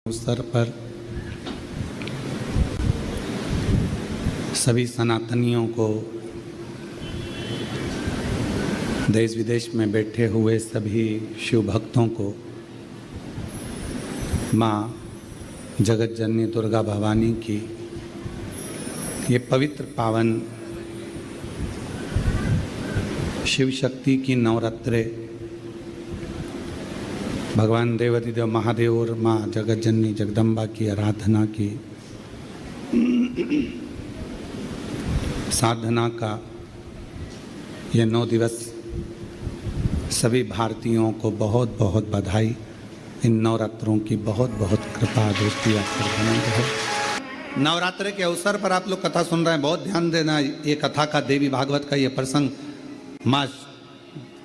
अवसर पर सभी सनातनियों को, देश विदेश में बैठे हुए सभी शिव भक्तों को माँ जगत जननी दुर्गा भवानी की ये पवित्र पावन शिव शक्ति की नवरात्रे, भगवान देवाधिदेव महादेव और माँ जगत जननी जगदम्बा की आराधना की साधना का ये 9 दिवस सभी भारतीयों को बहुत बहुत बधाई। इन नवरात्रों की बहुत बहुत कृपा दृष्टि आप पर बनी रहे। नवरात्रे के अवसर पर आप लोग कथा सुन रहे हैं, बहुत ध्यान देना। ये कथा का देवी भागवत का ये प्रसंग, माँ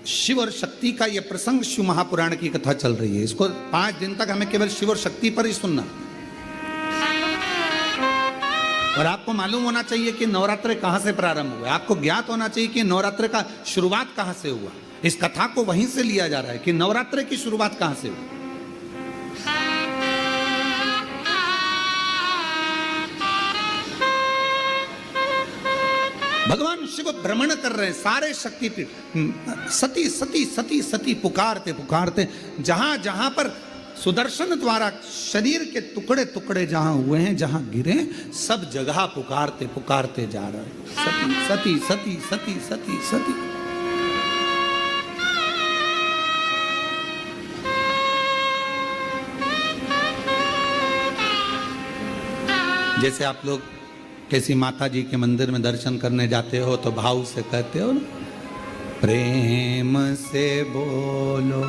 शिव और शक्ति का ये प्रसंग शिव महापुराण की कथा चल रही है। इसको 5 दिन तक हमें केवल शिव और शक्ति पर ही सुनना। और आपको मालूम होना चाहिए कि नवरात्रे कहां से प्रारंभ हुआ। आपको ज्ञात होना चाहिए कि नवरात्रे का शुरुआत कहां से हुआ। इस कथा को वहीं से लिया जा रहा है कि नवरात्रे की शुरुआत कहां से हुई। भगवान शिव भ्रमण कर रहे हैं सारे शक्तिपीठ, सती सती सती सती पुकारते पुकारते जहां जहां पर सुदर्शन द्वारा शरीर के टुकड़े टुकड़े जहां हुए हैं, जहां गिरे, सब जगह पुकारते पुकारते जा रहे हैं, सती सती सती सती सती सती। जैसे आप लोग किसी माता जी के मंदिर में दर्शन करने जाते हो तो भाव से कहते हो ना, प्रेम से बोलो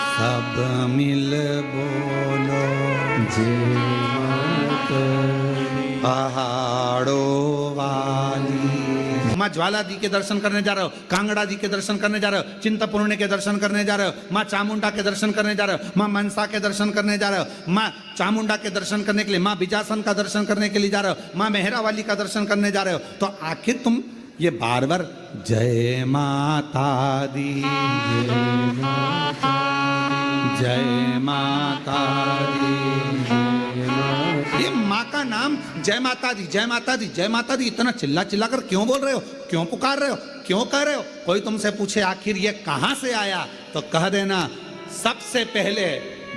सब मिल बोलो पहाड़ों वाली। माँ ज्वाला जी के दर्शन करने जा रहे हो, कांगड़ा जी के दर्शन करने जा रहे हो, चिंतपूर्णी के दर्शन करने जा रहे हो, माँ चामुंडा के दर्शन करने जा रहे हो, माँ मनसा के दर्शन करने जा रहे हो, माँ चामुंडा के दर्शन करने के लिए, माँ बिजासन का दर्शन करने के लिए जा रहे हो, माँ मेहरा वाली का दर्शन करने जा रहे हो, तो आखिर तुम ये बार बार जय माता दी जय माता दी, ये माँ का नाम जय माता दी जय माता दी जय माता दी इतना चिल्ला चिल्ला कर क्यों बोल रहे हो, क्यों पुकार रहे हो, क्यों कह रहे हो। कोई तुमसे पूछे आखिर ये कहां से आया, तो कह देना सबसे पहले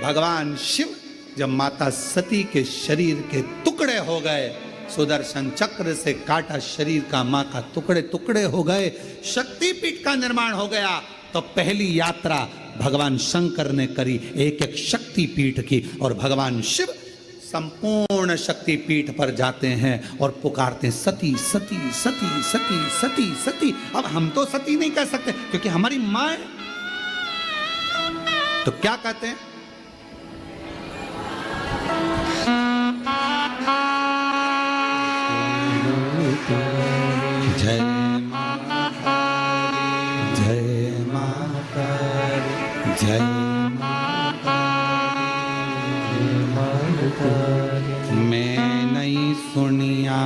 भगवान शिव जब माता सती के शरीर के टुकड़े हो गए, सुदर्शन चक्र से काटा शरीर का माँ का टुकड़े टुकड़े हो गए, शक्तिपीठ का निर्माण हो गया, तो पहली यात्रा भगवान शंकर ने करी एक एक शक्तिपीठ की। और भगवान शिव संपूर्ण शक्तिपीठ पर जाते हैं और पुकारते हैं सती सती सती सती सती सती। अब हम तो सती नहीं कह सकते क्योंकि हमारी माँ है, तो क्या कहते हैं, जय माता जय माता जय माता मैं नहीं सुनिया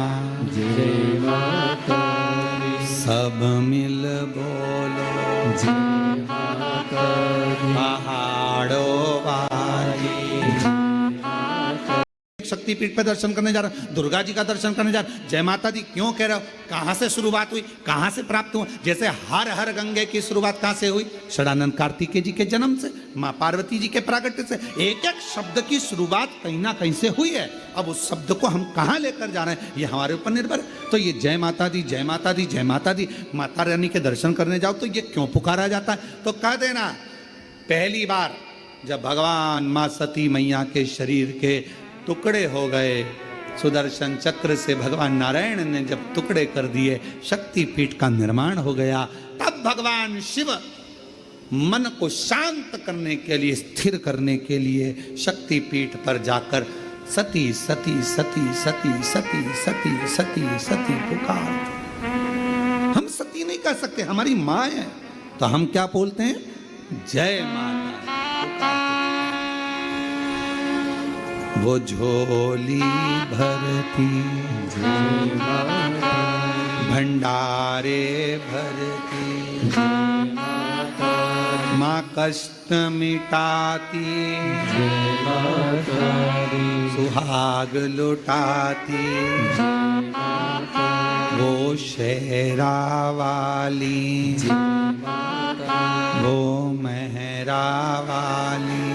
जय माता, सब मिल बोलो जय माता, पहाड़ों वाली। शक्तिपीठ पे दर्शन करने जा रहा हूं, दुर्गा जी का दर्शन करने जा रहा हूं, जय माता दी क्यों कह रहे हो, कहां से शुरुआत हुई, कहां से प्राप्त हुआ। जैसे हर हर गंगे की शुरुआत कहां से हुई, षडानंद कार्तिकेय जी के जन्म से, मां पार्वती जी के प्रागट्य से। एक एक शब्द की शुरुआत कहीं ना कहीं से हुई है। अब उस शब्द को हम कहां लेकर जा रहे हैं ये हमारे ऊपर निर्भर है। तो ये जय माता दी जय माता दी जय माता दी, माता रानी के दर्शन करने जाओ तो ये क्यों पुकारा जाता है, तो कह देना पहली बार जब भगवान मां सती मैया के शरीर के टुकड़े हो गए, सुदर्शन चक्र से भगवान नारायण ने जब टुकड़े कर दिए, शक्तिपीठ का निर्माण हो गया, तब भगवान शिव मन को शांत करने के लिए, स्थिर करने के लिए शक्तिपीठ पर जाकर सती सती सती सती सती सती सती सती पुकार। हम सती नहीं कह सकते, हमारी माँ है, तो हम क्या बोलते हैं, जय माता। वो झोली भरती भंडारे भरती माँ कष्ट मिटाती, सुहाग लुटाती, वो शेरा वाली, वो मेहरा वाली।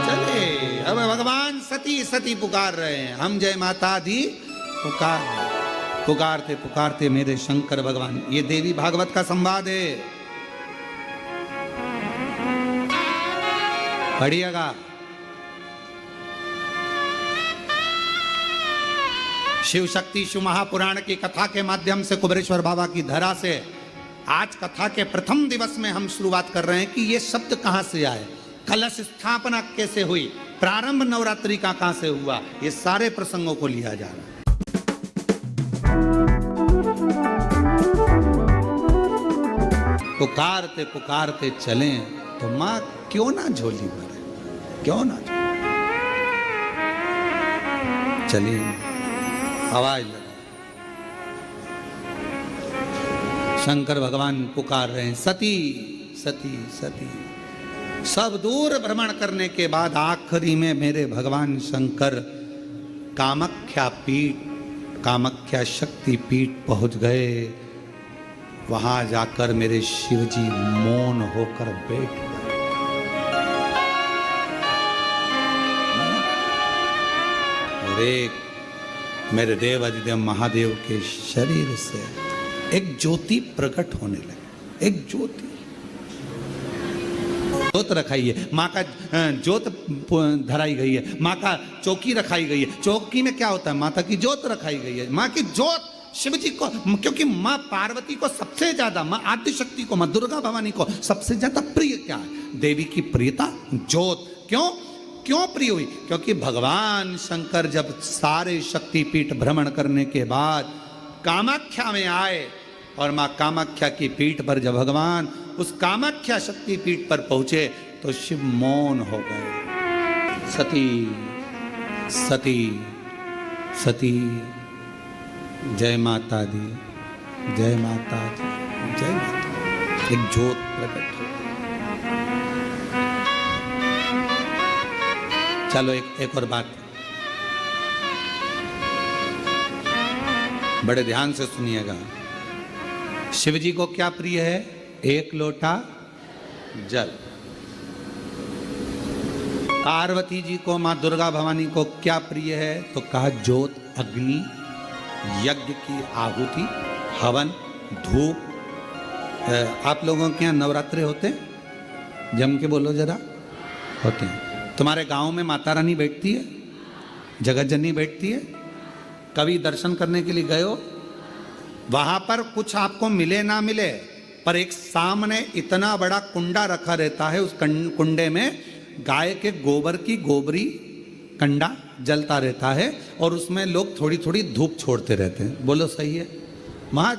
चले अब भगवान सती सती पुकार रहे हैं, हम जय माता दी पुकारते पुकारते मेरे शंकर भगवान। ये देवी भागवत का संवाद है, पढ़िएगा। शिव शक्ति शिव महापुराण की कथा के माध्यम से कुबेरेश्वर बाबा की धरा से आज कथा के प्रथम दिवस में हम शुरुआत कर रहे हैं कि ये शब्द कहां से आए, कलश स्थापना कैसे हुई, प्रारंभ नवरात्रि का कहां से हुआ, ये सारे प्रसंगों को लिया जा रहा है। पुकारते पुकारते चलें तो मां क्यों ना झोली भरे, क्यों ना चलिए आवाज लगा। शंकर भगवान पुकार रहे हैं, सती सती सती। सब दूर भ्रमण करने के बाद आखिरी में मेरे भगवान शंकर कामाख्या पीठ, कामाख्या शक्ति पीठ पहुंच गए। वहां जाकर मेरे शिवजी मौन होकर बैठ गए। और एक मेरे देव अधिदेव महादेव के शरीर से एक ज्योति प्रकट होने लगी, एक ज्योति। जोत रखाई है, माँ का जोत धराई गई है, माँ का चौकी रखाई गई है। चौकी में क्या होता है, माता की जोत रखाई गई है। माँ की जोत शिव जी को, क्योंकि माँ पार्वती को सबसे ज्यादा, माँ आद्य शक्ति को, माँ दुर्गा भवानी को सबसे ज्यादा प्रिय क्या है, देवी की प्रियता जोत। क्यों क्यों प्रिय हुई, क्योंकि भगवान शंकर जब सारे शक्तिपीठ भ्रमण करने के बाद कामाख्या में आए और माँ कामाख्या की पीठ पर जब भगवान उस कामाख्या शक्तिपीठ पर पहुंचे तो शिव मौन हो गए। सती सती सती, जय माता दी, जय माता दी, जय माता। एक ज्योत प्रकट हो। चलो एक और बात बड़े ध्यान से सुनिएगा। शिव जी को क्या प्रिय है, एक लोटा जल। पार्वती जी को, मां दुर्गा भवानी को क्या प्रिय है, तो कहा ज्योत, अग्नि, यज्ञ की आहुति, हवन, धूप। आप लोगों के यहाँ नवरात्रे होते हैं, जम के बोलो जरा, होते हैं। तुम्हारे गांव में माता रानी बैठती है, जगत जननी बैठती है, कभी दर्शन करने के लिए गए हो? वहां पर कुछ आपको मिले ना मिले, पर एक सामने इतना बड़ा कुंडा रखा रहता है, उस कुंडे में गाय के गोबर की गोबरी कंडा जलता रहता है और उसमें लोग थोड़ी थोड़ी धूप छोड़ते रहते हैं। बोलो सही है? वहां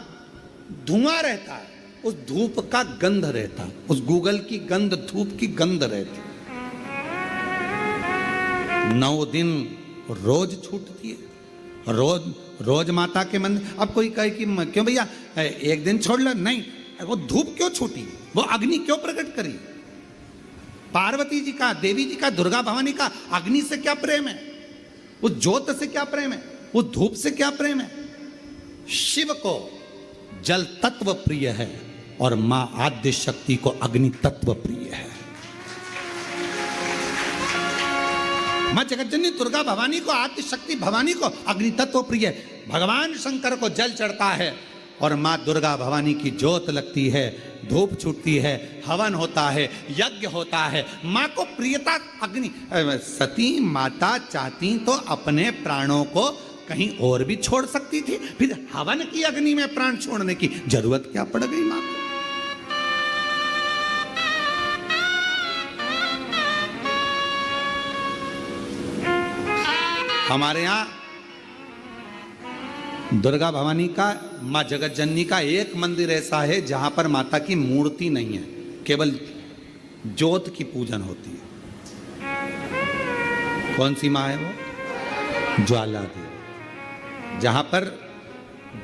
धुआं रहता है, उस धूप का गंध रहता है, उस गूगल की गंध, धूप की गंध रहती है। 9 दिन रोज छूटती है, रोज माता के मंदिर। अब कोई कहे कि क्यों भैया एक दिन छोड़ लो, नहीं, वो धूप क्यों छूटी, वो अग्नि क्यों प्रकट करी? पार्वती जी का, देवी जी का, दुर्गा भवानी का अग्नि से क्या प्रेम है, उस ज्योत से क्या प्रेम है, उस धूप से क्या प्रेम है? शिव को जल तत्व प्रिय है और मां आद्य शक्ति को अग्नि तत्व प्रिय है। मां जगतजननी दुर्गा भवानी को, आद्य शक्ति भवानी को अग्नि तत्व प्रिय है। भगवान शंकर को जल चढ़ता है और मां दुर्गा भवानी की ज्योत लगती है, धूप छूटती है, हवन होता है, यज्ञ होता है। मां को प्रियता अग्नि। सती माता चाहती तो अपने प्राणों को कहीं और भी छोड़ सकती थी, फिर हवन की अग्नि में प्राण छोड़ने की जरूरत क्या पड़ गई मां को? हमारे यहां दुर्गा भवानी का, मां जगत जननी का एक मंदिर ऐसा है जहां पर माता की मूर्ति नहीं है, केवल ज्योत की पूजन होती है। कौन सी मां है वो? ज्वाला देवी, जहां पर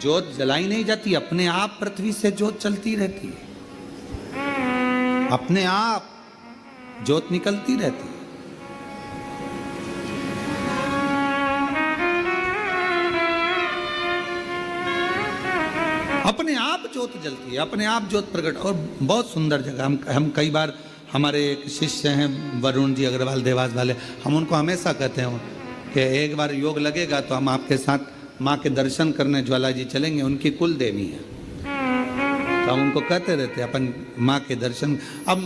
ज्योत जलाई नहीं जाती, अपने आप पृथ्वी से ज्योत चलती रहती है। अपने आप ज्योत निकलती रहती है। अपने आप ज्योत जलती है, अपने आप ज्योत प्रकट। और बहुत सुंदर जगह, हम कई बार, हमारे एक शिष्य हैं वरुण जी अग्रवाल देवास वाले, हम उनको हमेशा कहते हैं कि एक बार योग लगेगा तो हम आपके साथ माँ के दर्शन करने ज्वाला जी चलेंगे, उनकी कुल देवी है। तो हम उनको कहते रहते अपन माँ के दर्शन। अब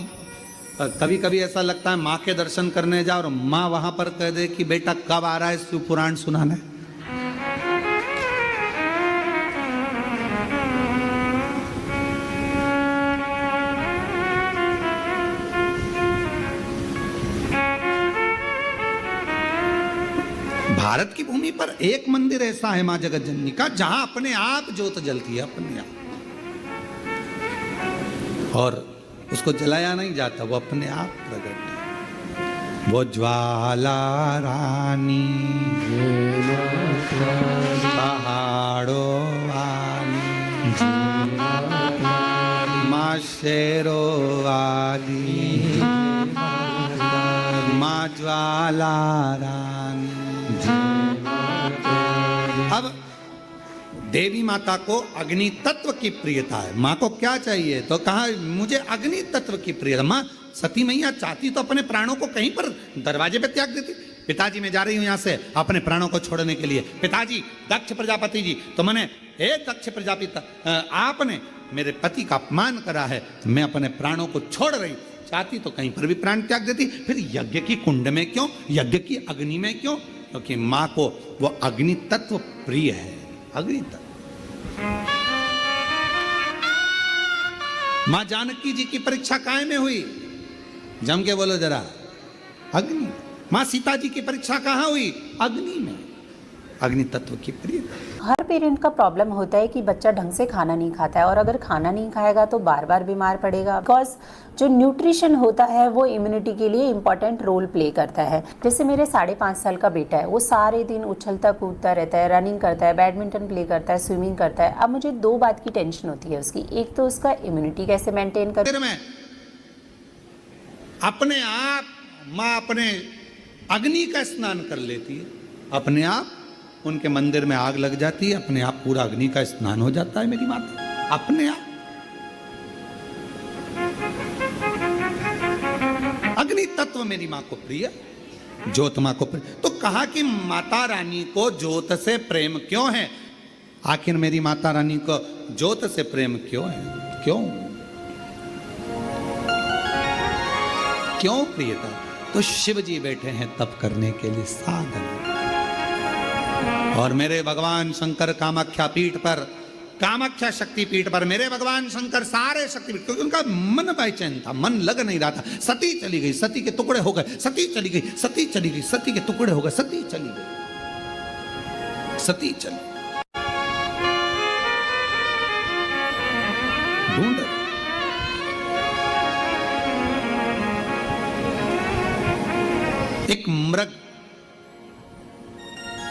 कभी कभी ऐसा लगता है माँ के दर्शन करने जाओ और माँ वहां पर कह दे कि बेटा कब आ रहा है शिव पुराण सुनाने। भारत की भूमि पर एक मंदिर ऐसा है मां जगत जननी का जहां अपने आप ज्योत जलती है, अपने आप, और उसको जलाया नहीं जाता, वो अपने आप प्रकट है। वो ज्वाला रानी पहाड़ों वाली मां शेरों वाली मां ज्वाला रानी। अब देवी माता को अग्नि तत्व की प्रियता है। माँ को क्या चाहिए? तो कहा मुझे अग्नि तत्व की प्रियता। माँ सती मैया चाहती तो अपने प्राणों को कहीं पर दरवाजे पे त्याग देती। पिताजी मैं जा रही हूं यहां से अपने प्राणों को छोड़ने के लिए। पिताजी दक्ष प्रजापति जी, तो मैंने दक्ष प्रजापति आपने मेरे पति का अपमान करा है, मैं अपने प्राणों को छोड़ रही। चाहती तो कहीं पर भी प्राण त्याग देती। फिर यज्ञ की कुंड में क्यों, यज्ञ की अग्नि में क्यों? क्योंकि माँ को वो अग्नि तत्व प्रिय है। अग्नि तत्व। मां जानकी जी की परीक्षा काय में हुई? जम के बोलो जरा। अग्नि। मां सीता जी की परीक्षा कहां हुई? अग्नि में। अग्नि तत्व की प्रियता। हर पेरेंट का प्रॉब्लम होता है कि बच्चा ढंग से खाना नहीं खाता है, और अगर खाना नहीं खाएगा तो बार बार बीमार पड़ेगा। बिकॉज जो न्यूट्रिशन होता है वो इम्यूनिटी के लिए इम्पॉर्टेंट रोल प्ले करता है। जैसे मेरे 5.5 साल का बेटा है, वो सारे दिन उछलता कूदता रहता है, रनिंग करता है, बैडमिंटन प्ले करता है, स्विमिंग करता है। अब मुझे 2 बात की टेंशन होती है उसकी। एक तो उसका इम्यूनिटी कैसे मेंटेन कर। अपने आप माँ अपने अग्नि का स्नान कर लेती है, अपने आप उनके मंदिर में आग लग जाती है, अपने आप पूरा अग्नि का स्नान हो जाता है मेरी माता, अपने आप। अग्नि तत्व मेरी मां को प्रिय, ज्योत मां को प्रिय। तो कहा कि माता रानी को ज्योत से प्रेम क्यों है? आखिर मेरी माता रानी को ज्योत से प्रेम क्यों है? क्यों क्यों प्रियता? तो शिव जी बैठे हैं तप करने के लिए, साधना। और मेरे भगवान शंकर कामाख्या पीठ पर, कामाख्या शक्ति पीठ पर मेरे भगवान शंकर सारे शक्तिपीठ, क्योंकि उनका मन बेचैन था, मन लग नहीं रहा था। सती चली गई, सती के टुकड़े हो गए, सती चली गई, सती चली गई, सती के टुकड़े हो गए, सती चली गई, सती चली। ढूंढ एक मृग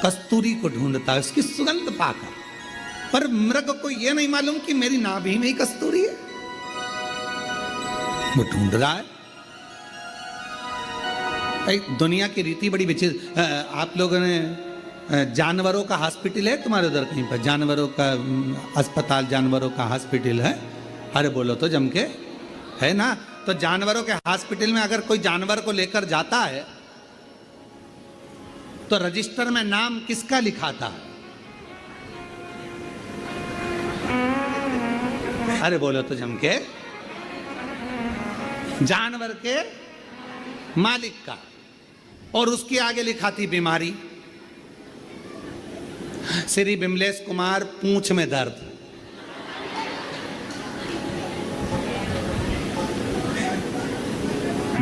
कस्तूरी को ढूंढता है, उसकी सुगंध पाकर, पर मृग को यह नहीं मालूम कि मेरी नाभि में ही कस्तूरी है। वो ढूंढ रहा है। दुनिया की रीति बड़ी विचित्र। आप लोगों ने जानवरों का हॉस्पिटल है तुम्हारे उधर कहीं पर? जानवरों का अस्पताल, जानवरों का हॉस्पिटल है? अरे बोलो तो जम के, है ना? तो जानवरों के हॉस्पिटल में अगर कोई जानवर को लेकर जाता है तो रजिस्टर में नाम किसका लिखाता है? अरे बोलो तो जम के, जानवर के मालिक का। और उसके आगे लिखा थी बीमारी, श्री बिमलेश कुमार पूंछ में दर्द।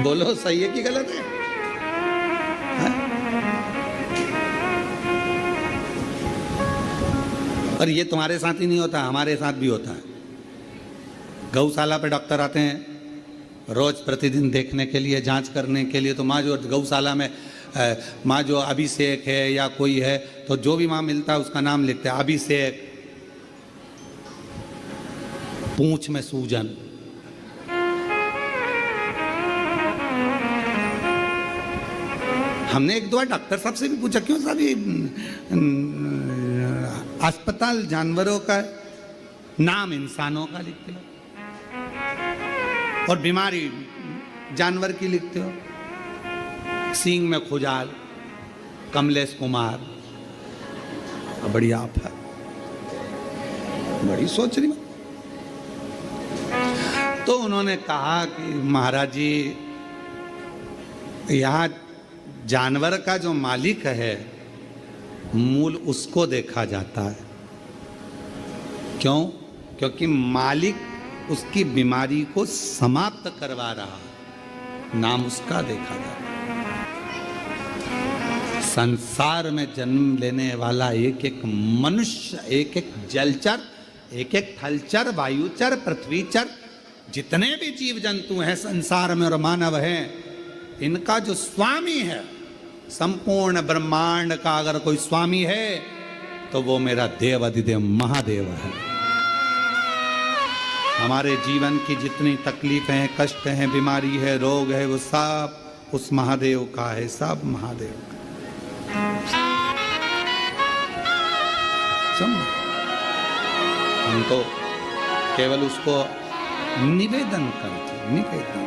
बोलो सही है कि गलत है? और ये तुम्हारे साथ ही नहीं होता, हमारे साथ भी होता है। गौशाला पे डॉक्टर आते हैं रोज प्रतिदिन देखने के लिए, जांच करने के लिए। तो माँ जो गौशाला में माँ जो अभिषेक है या कोई है, तो जो भी माँ मिलता है उसका नाम लिखते हैं। अभिषेक, पूंछ में सूजन, हमने एक दो डॉक्टर साहब से भी पूछा, क्यों साहब ये अस्पताल जानवरों का है, नाम इंसानों का लिखते हो और बीमारी जानवर की लिखते हो। सींग में खुजाल, कमलेश कुमार, बड़ी आप है, बड़ी सोच रही। तो उन्होंने कहा कि महाराज जी, यहाँ जानवर का जो मालिक है मूल उसको देखा जाता है। क्यों? क्योंकि मालिक उसकी बीमारी को समाप्त करवा रहा है, नाम उसका देखा जाता है। संसार में जन्म लेने वाला एक एक मनुष्य, एक एक जलचर, एक एक थलचर, वायुचर, पृथ्वीचर, जितने भी जीव जंतु हैं संसार में और मानव हैं, इनका जो स्वामी है, संपूर्ण ब्रह्मांड का अगर कोई स्वामी है तो वो मेरा देव अधिदेव महादेव है। हमारे जीवन की जितनी तकलीफें हैं, कष्ट हैं, बीमारी है, रोग है, वो सब उस महादेव का है, सब महादेव का। हम तो केवल उसको निवेदन करते, निवेदन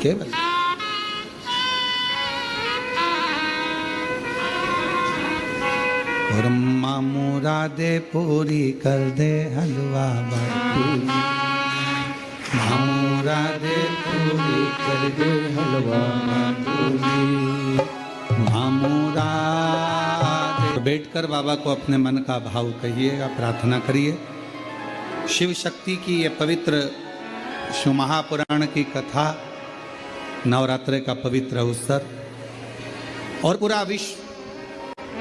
केवल। और मामूरा दे पूरी कर दे हलवा बाटी, मामूरा दे पूरी कर दे हलवा बाटी, मामूरा दे। बैठकर बाबा को अपने मन का भाव कहिएगा, प्रार्थना करिए। शिव शक्ति की ये पवित्र शिव महापुराण की कथा, नवरात्रि का पवित्र अवसर, और पूरा विश्व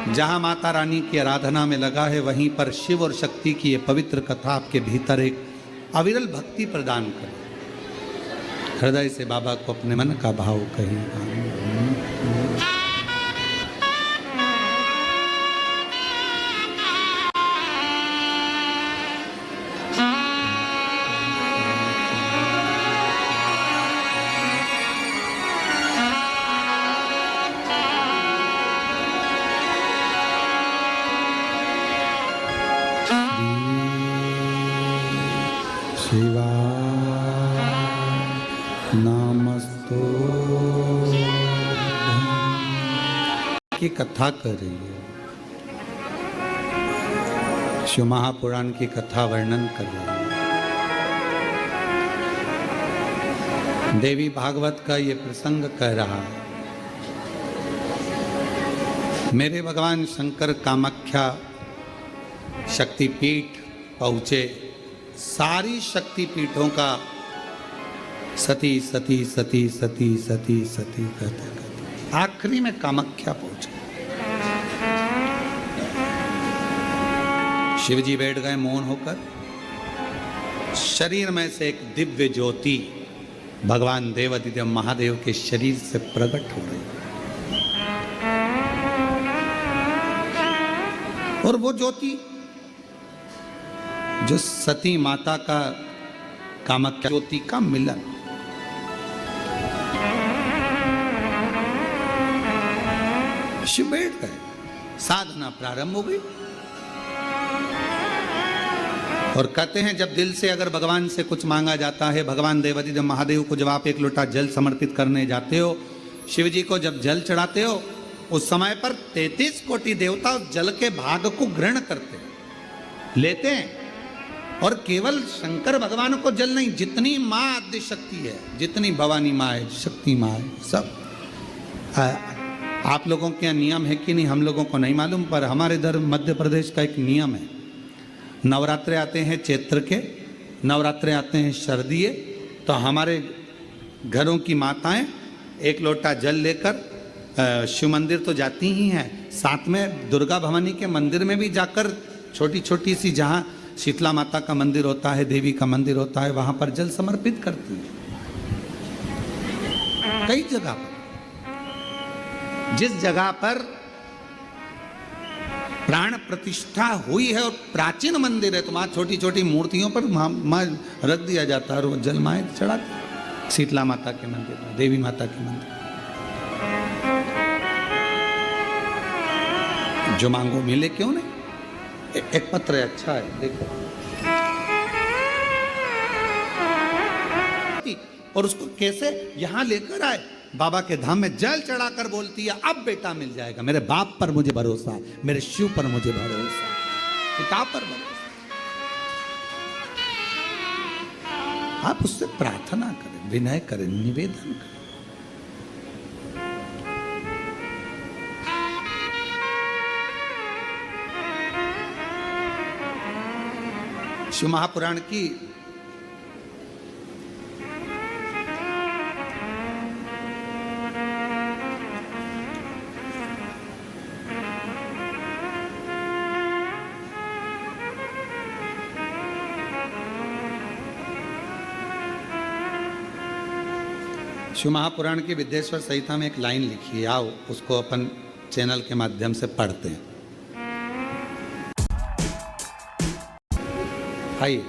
जहां माता रानी की आराधना में लगा है, वहीं पर शिव और शक्ति की ये पवित्र कथा आपके भीतर एक अविरल भक्ति प्रदान करे। हृदय से बाबा को अपने मन का भाव कहिएगा। की कथा कर रही है, शिव महापुराण की कथा वर्णन कर रही है। देवी भागवत का ये प्रसंग कह रहा है, मेरे भगवान शंकर कामाख्या शक्तिपीठ पहुंचे। सारी शक्तिपीठों का सती सती सती सती सती सती कहते कहते आखिरी में कामाख्या पहुंचे। शिवजी बैठ गए मौन होकर। शरीर में से एक दिव्य ज्योति भगवान देवाधिदेव महादेव के शरीर से प्रकट हो रही, और वो ज्योति जो सती माता का कामाख्या ज्योति का मिलन। शिव बैठ गए, साधना प्रारंभ हो गई। और कहते हैं जब दिल से अगर भगवान से कुछ मांगा जाता है, भगवान देवाधिदेव महादेव को जब आप एक लोटा जल समर्पित करने जाते हो, शिव जी को जब जल चढ़ाते हो, उस समय पर 33 कोटि देवता उस जल के भाग को ग्रहण करते हैं, लेते हैं। और केवल शंकर भगवान को जल नहीं, जितनी माँ आद्य शक्ति है, जितनी भवानी माँ है, शक्ति माँ है, सब। आप लोगों के यहाँ नियम है कि नहीं हम लोगों को नहीं मालूम, पर हमारे इधर मध्य प्रदेश का एक नियम है। नवरात्रे आते हैं चैत्र के, नवरात्रे आते हैं शरदीय, तो हमारे घरों की माताएं एक लोटा जल लेकर शिव मंदिर तो जाती ही हैं, साथ में दुर्गा भवानी के मंदिर में भी जाकर छोटी छोटी सी, जहाँ शीतला माता का मंदिर होता है, देवी का मंदिर होता है, वहाँ पर जल समर्पित करती हैं। कई जगह पर, जिस जगह पर प्राण प्रतिष्ठा हुई है और प्राचीन मंदिर है, तो वहाँ छोटी छोटी मूर्तियों पर माँ रख दिया जाता है और वो जल माएँ चढ़ाती। शीतला माता के मंदिर में, देवी माता के मंदिर। जो मांगो मिले, क्यों नहीं। एक पत्र है, अच्छा है, देखो। और उसको कैसे यहाँ लेकर आए, बाबा के धाम में जल चढ़ाकर बोलती है अब बेटा मिल जाएगा। मेरे बाप पर मुझे भरोसा है, मेरे शिव पर मुझे भरोसा है, पिता पर भरोसा। आप उससे प्रार्थना करें, विनय करें, निवेदन करें। शिव महापुराण की शिव महापुराण की विद्येश्वर संहिता में एक लाइन लिखी है, आओ उसको अपन चैनल के माध्यम से पढ़ते हैं। आइए।